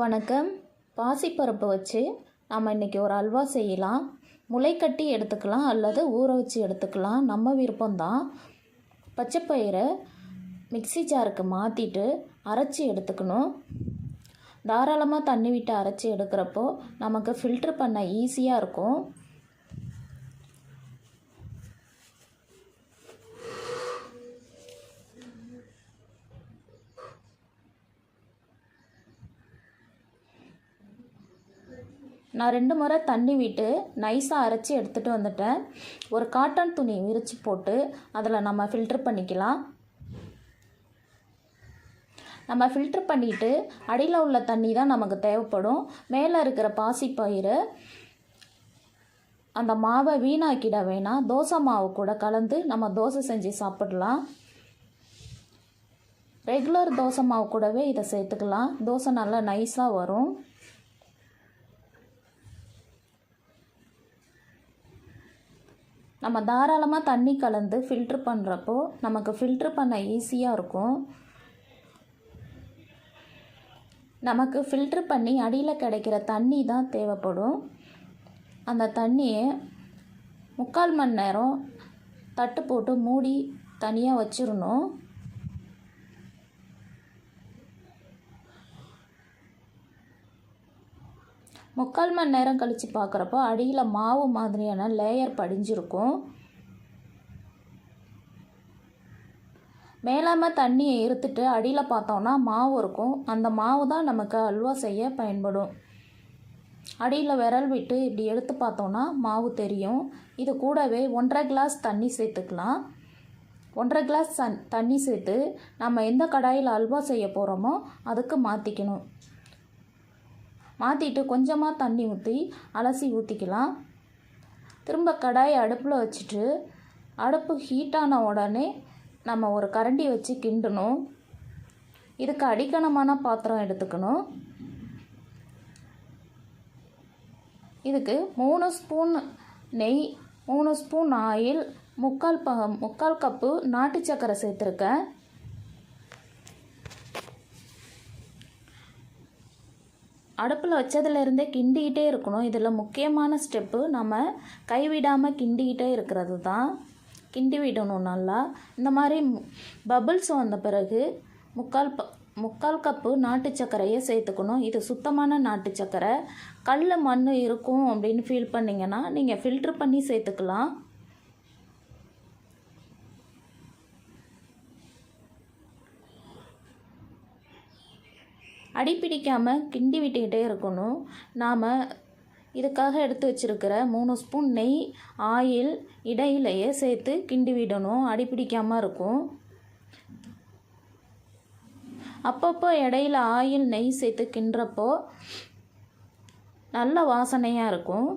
வணக்கம். பாசிப்பருப்பு வச்சு நம்ம இன்றைக்கி ஒரு அல்வா செய்யலாம். முளைக்கட்டி எடுத்துக்கலாம் அல்லது ஊற வச்சு எடுத்துக்கலாம், நம்ம விருப்பம்தான். பச்சைப்பயிரை மிக்ஸி ஜாருக்கு மாற்றிட்டு அரைச்சி எடுத்துக்கணும். தாராளமாக தண்ணி விட்டு அரைச்சி எடுக்கிறப்போ நமக்கு ஃபில்ட்ரு பண்ண ஈஸியாக இருக்கும். நான் 2 முறை தண்ணி விட்டு நைஸாக அரைச்சி எடுத்துகிட்டு வந்துட்டேன். ஒரு காட்டன் துணி விரித்து போட்டு அதில் நம்ம ஃபில்ட்ரு பண்ணிக்கலாம். நம்ம ஃபில்ட்ரு பண்ணிவிட்டு அடியில் உள்ள தண்ணி தான் நமக்கு தேவைப்படும். மேலே இருக்கிற பாசிப்பயிறு அந்த மாவை வீணாக்கிட வேணாம். தோசை மாவு கூட கலந்து நம்ம தோசை செஞ்சு சாப்பிடலாம். ரெகுலர் தோசை மாவு கூடவே இதை சேர்த்துக்கலாம். தோசை நல்லா நைஸாக வரும். நம்ம தாராளமாக தண்ணி கலந்து ஃபில்ட்ரு பண்ணுறப்போ நமக்கு ஃபில்ட்ரு பண்ண ஈஸியாக இருக்கும். நமக்கு ஃபில்ட்ரு பண்ணி அடியில் கிடைக்கிற தண்ணி தான் தேவைப்படும். அந்த தண்ணியை 3/4 மணி நேரம் தட்டு போட்டு மூடி தனியாக வச்சிடணும். முக்கால் மணி நேரம் கழித்து பார்க்குறப்போ அடியில் மாவு மாதிரியான லேயர் படிஞ்சிருக்கும். மேலாமல் தண்ணியை இருத்துட்டு அடியில் பார்த்தோன்னா மாவு இருக்கும். அந்த மாவு தான் நமக்கு அல்வா செய்ய பயன்படும். அடியில் விரல் விட்டு இப்படி எடுத்து பார்த்தோன்னா மாவு தெரியும். இது கூடவே 1.5 கிளாஸ் தண்ணி சேர்த்துக்கலாம். 1.5 கிளாஸ் தண்ணி சேர்த்து நம்ம எந்த கடாயில் அல்வா செய்ய போகிறோமோ அதுக்கு மாற்றிக்கணும். மாற்றிட்டு கொஞ்சமாக தண்ணி ஊற்றி அலசி ஊற்றிக்கலாம். திரும்ப கடாயை அடுப்பில் வச்சுட்டு அடுப்பு ஹீட்டான உடனே நம்ம ஒரு கரண்டி வச்சு கிண்டணும். இதுக்கு அடிக்கனமான பாத்திரம் எடுத்துக்கணும். இதுக்கு 3 ஸ்பூன் நெய், 3 ஸ்பூன் ஆயில், 3/4 கப்பு நாட்டு சர்க்கரை சேர்த்துருக்கேன். அடுப்பில் வச்சதுலேருந்தே கிண்டிக்கிட்டே இருக்கணும். இதில் முக்கியமான ஸ்டெப்பு நம்ம கைவிடாமல் கிண்டிக்கிட்டே இருக்கிறது தான். கிண்டி விடணும் நல்லா. இந்த மாதிரி பபிள்ஸ் வந்த பிறகு 3/4 கப்பு நாட்டு சர்க்கரையை சேர்த்துக்கணும். இது சுத்தமான நாட்டு சர்க்கரை. கல் மண் இருக்கும் அப்படின்னு ஃபீல் பண்ணிங்கன்னா நீங்கள் ஃபில்ட்ரு பண்ணி சேர்த்துக்கலாம். அடிப்பிடிக்காமல் கிண்டி விட்டுக்கிட்டே இருக்கணும். நாம் இதுக்காக எடுத்து வச்சுருக்கிற 3 ஸ்பூன் நெய், ஆயில் இடையிலையே சேர்த்து கிண்டி விடணும். அடிப்பிடிக்காமல் இருக்கும். அப்பப்போ இடையில ஆயில், நெய் சேர்த்து கிண்டுறப்போ நல்ல வாசனையாக இருக்கும்.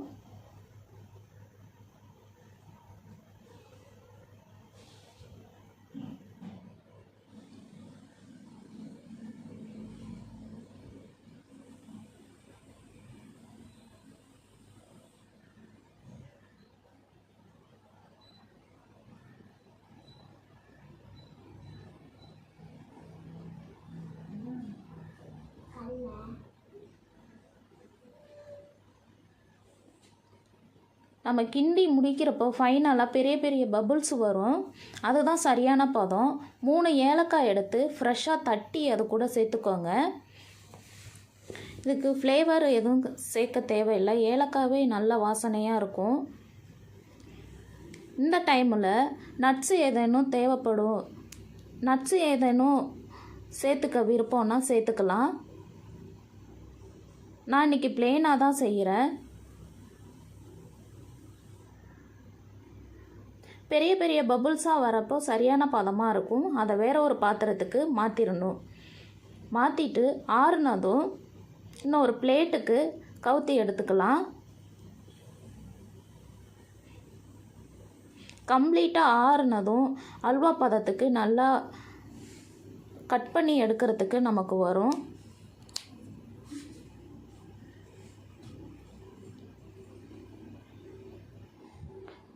நம்ம கிண்டி முடிக்கிறப்போ ஃபைனலாக பெரிய பெரிய பபுள்ஸ் வரும். அதுதான் சரியான பதம். 3 ஏலக்காய் எடுத்து ஃப்ரெஷ்ஷாக தட்டி அது கூட சேர்த்துக்கோங்க. இதுக்கு ஃப்ளேவர் எதுவும் சேர்க்க தேவையில்லை. ஏலக்காவே நல்ல வாசனையாக இருக்கும். இந்த டைமில் நட்ஸு ஏதேனும் தேவைப்படும். நட்ஸு ஏதேனும் சேர்த்துக்க விருப்பம்னா சேர்த்துக்கலாம். நான் இன்றைக்கி ப்ளெயினாக தான் செய்கிறேன். பெரிய பெரிய பபுள்ஸாக வரப்போ சரியான பதமாக இருக்கும். அதை வேறு ஒரு பாத்திரத்துக்கு மாற்றிடணும். மாற்றிட்டு ஆறுனதும் இன்னொரு பிளேட்டுக்கு கவுத்தி எடுத்துக்கலாம். கம்ப்ளீட்டாக ஆறுனதும் அல்வா பதத்துக்கு நல்லா கட் பண்ணி எடுக்கிறதுக்கு நமக்கு வரும்.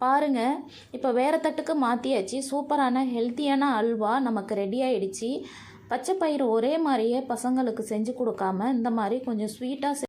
பாருங்கள், இப்போ வேறு தட்டுக்கு மாற்றியாச்சு. சூப்பரான ஹெல்த்தியான அல்வா நமக்கு ரெடி ஆகிடுச்சு. பச்சை பயிறு ஒரே மாதிரியே பசங்களுக்கு செஞ்சு கொடுக்காம இந்த மாதிரி கொஞ்சம் ஸ்வீட்டாக